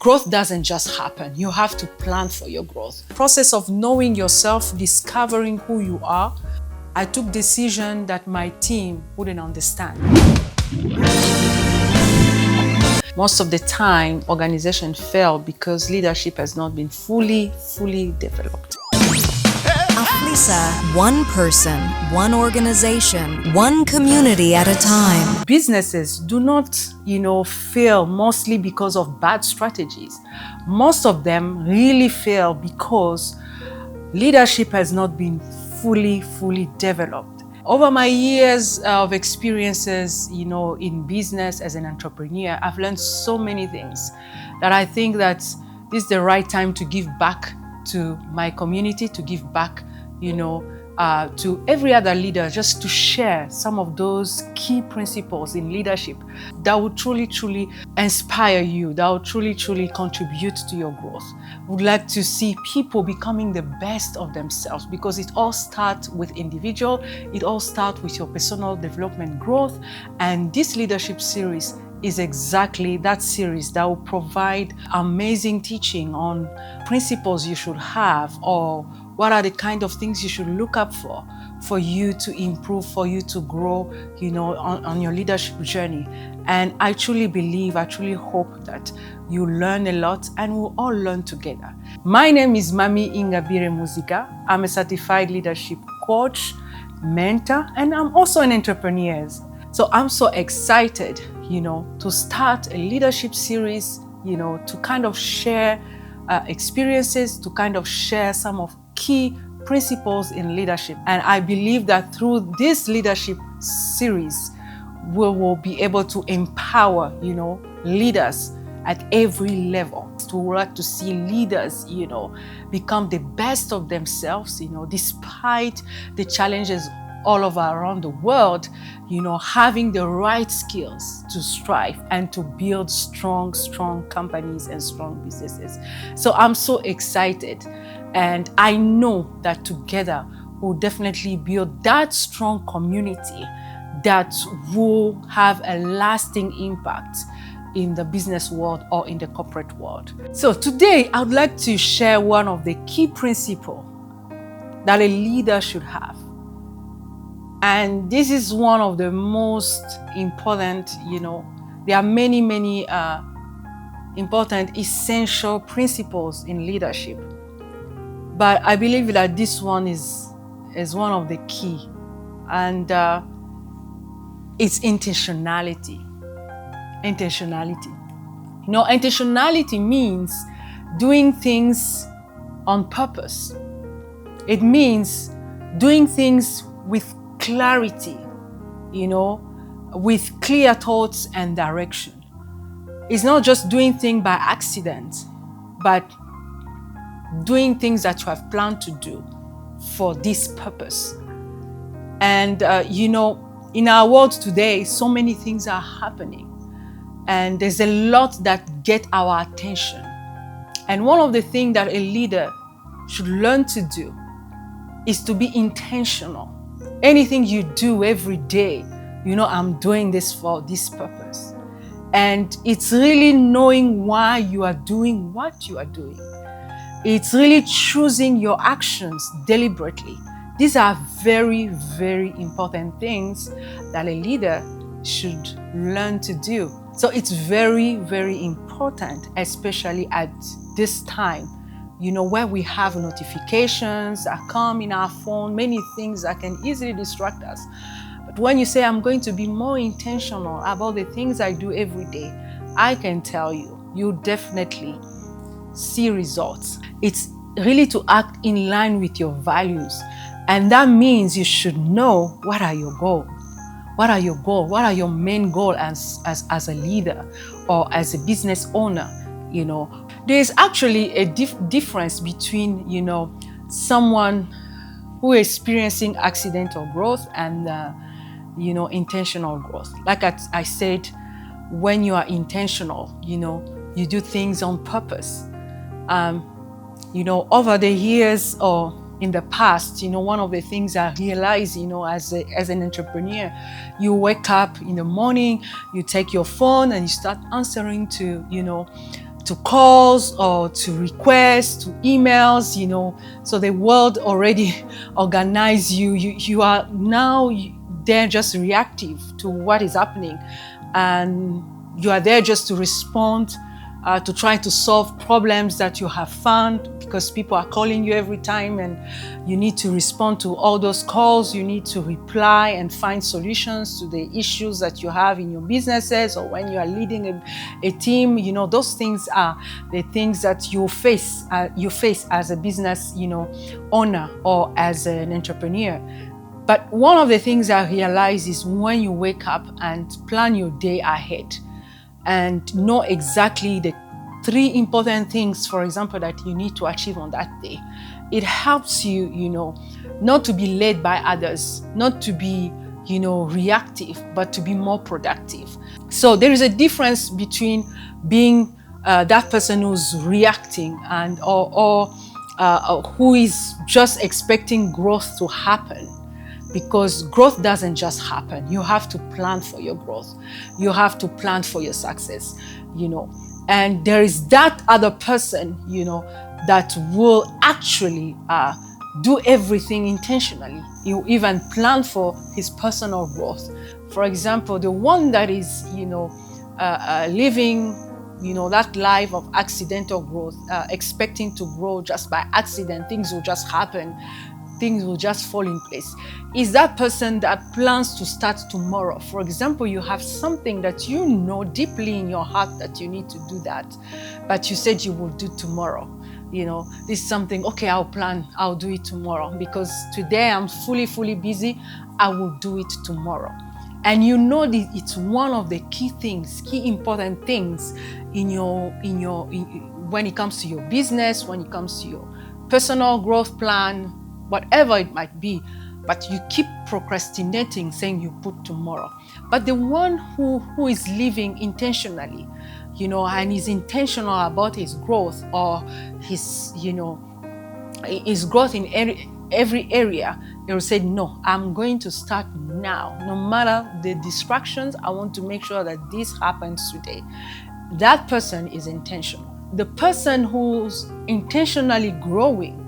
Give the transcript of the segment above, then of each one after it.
Growth doesn't just happen. You have to plan for your growth. Process of knowing yourself, discovering who you are. I took decision that my team wouldn't understand. Most of the time, organizations fail because leadership has not been fully developed. Afflisa, one person, one organization, one community at a time. Businesses do not, fail mostly because of bad strategies. Most of them really fail because leadership has not been fully developed. Over my years of experiences, in business as an entrepreneur, I've learned so many things that I think that this is the right time to give back to my community, to give back, to every other leader, just to share some of those key principles in leadership that will truly inspire you, that will truly contribute to your growth. Would like to see people becoming the best of themselves, because it all starts with individual, it all starts with your personal development growth. And this leadership series is exactly that series that will provide amazing teaching on principles you should have, or what are the kind of things you should look up for you to improve, for you to grow, on your leadership journey. And I truly believe, I truly hope that you learn a lot and we'll all learn together. My name is Mamy Ingabire MUZIGA. I'm a certified leadership coach, mentor, and I'm also an entrepreneur. So I'm so excited, to start a leadership series, to kind of share experiences, to kind of share some of key principles in leadership. And I believe that through this leadership series, we will be able to empower, leaders at every level. To work to see leaders, become the best of themselves, despite the challenges all over around the world, having the right skills to strive and to build strong companies and strong businesses. So I'm so excited, and I know that together we'll definitely build that strong community that will have a lasting impact in the business world or in the corporate world. So today I would like to share one of the key principles that a leader should have. And this is one of the most important, there are many important, essential principles in leadership. But I believe that this one is one of the key. And it's intentionality. Intentionality. Intentionality means doing things on purpose. It means doing things with clarity, with clear thoughts and direction. It's not just doing things by accident, but doing things that you have planned to do for this purpose. And, in our world today, so many things are happening. And there's a lot that get our attention. And one of the things that a leader should learn to do is to be intentional. Anything you do every day, I'm doing this for this purpose. And it's really knowing why you are doing what you are doing. It's really choosing your actions deliberately. These are very important things that a leader should learn to do. So it's very important, especially at this time, where we have notifications that come in our phone, many things that can easily distract us. But when you say, I'm going to be more intentional about the things I do every day, I can tell you definitely see results. It's really to act in line with your values. And that means you should know, what are your goals? What are your goals? What are your main goals as a leader or as a business owner? There's actually a difference between, someone who is experiencing accidental growth and, intentional growth. Like I said, when you are intentional, you do things on purpose. Over the years or in the past, one of the things I realized, as an entrepreneur, you wake up in the morning, you take your phone and you start answering to to calls or to requests, to emails, so the world already organized you. You are now there just reactive to what is happening, and you are there just to respond, to try to solve problems that you have found, because people are calling you every time and you need to respond to all those calls. You need to reply and find solutions to the issues that you have in your businesses, or when you are leading a team. Those things are the things that you face as a business owner or as an entrepreneur. But one of the things I realize is when you wake up and plan your day ahead and know exactly the 3 important things, for example, that you need to achieve on that day, it helps you, not to be led by others, not to be, reactive, but to be more productive. So there is a difference between being that person who's reacting and or who is just expecting growth to happen. Because growth doesn't just happen. You have to plan for your growth. You have to plan for your success, And there is that other person, that will actually do everything intentionally. You even plan for his personal growth. For example, the one that is, living, that life of accidental growth, expecting to grow just by accident, things will just happen. Things will just fall in place, is that person that plans to start tomorrow. For example, you have something that deeply in your heart that you need to do that, but you said you will do tomorrow. This is something, okay, I'll do it tomorrow, because today I'm fully busy. I will do it tomorrow. And it's one of the key important things when it comes to your business, when it comes to your personal growth plan, whatever it might be, but you keep procrastinating, saying you put tomorrow. But the one who is living intentionally, and is intentional about his growth, or his growth in every area, he will say, no, I'm going to start now. No matter the distractions, I want to make sure that this happens today. That person is intentional. The person who's intentionally growing,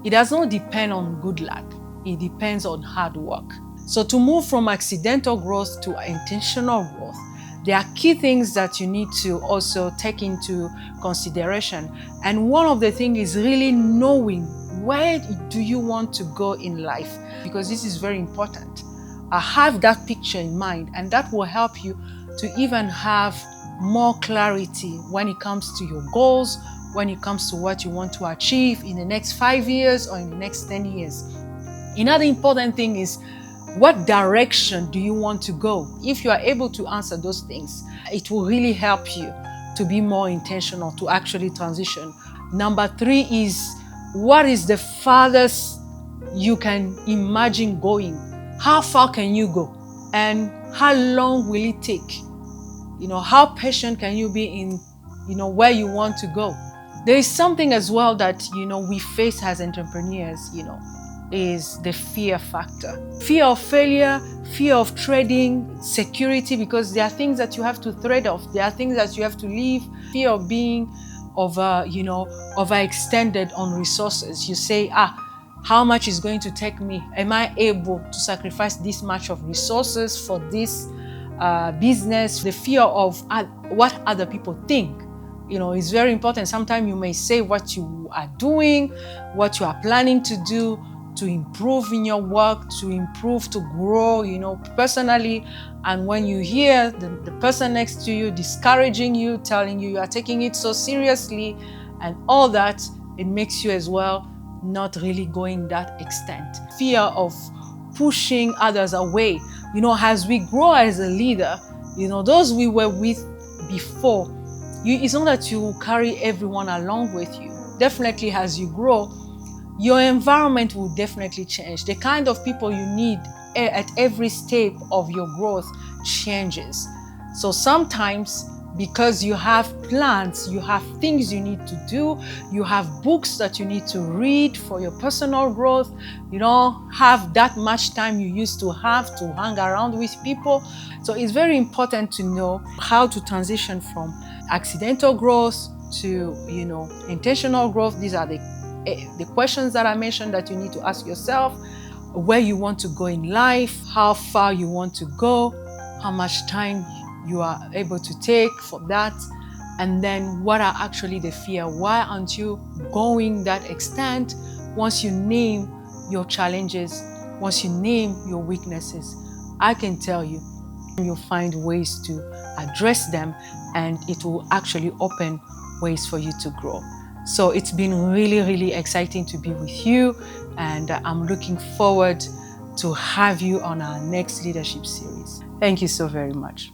it does not depend on good luck. It depends on hard work. So to move from accidental growth to intentional growth, there are key things that you need to also take into consideration. And one of the things is really knowing, where do you want to go in life? Because this is very important. Have that picture in mind, and that will help you to even have more clarity when it comes to your goals, when it comes to what you want to achieve in the next 5 years or in the next 10 years. Another important thing is, what direction do you want to go? If you are able to answer those things, it will really help you to be more intentional, to actually transition. Number 3 is, what is the farthest you can imagine going? How far can you go? And how long will it take? How patient can you be in, where you want to go? There is something as well that, we face as entrepreneurs, is the fear factor. Fear of failure, fear of trading, security, because there are things that you have to trade off. There are things that you have to leave. Fear of being overextended on resources. You say, how much is going to take me? Am I able to sacrifice this much of resources for this business? The fear of what other people think. It's very important. Sometimes you may say what you are doing, what you are planning to do, to improve in your work, to improve, to grow, personally. And when you hear the person next to you discouraging you, telling you are taking it so seriously and all that, it makes you as well not really going that extent. Fear of pushing others away. As we grow as a leader, those we were with before, it's not that you carry everyone along with you. Definitely as you grow, your environment will definitely change. The kind of people you need at every step of your growth changes. So sometimes, because you have plans, you have things you need to do, you have books that you need to read for your personal growth, you don't have that much time you used to have to hang around with people. So it's very important to know how to transition from accidental growth to, intentional growth. These are the questions that I mentioned that you need to ask yourself: where you want to go in life, how far you want to go, how much time you are able to take for that, and then what are actually the fear? Why aren't you going that extent? Once you name your challenges, once you name your weaknesses, I can tell you, you'll find ways to address them, and it will actually open ways for you to grow. So it's been really, really exciting to be with you, and I'm looking forward to have you on our next leadership series. Thank you so very much.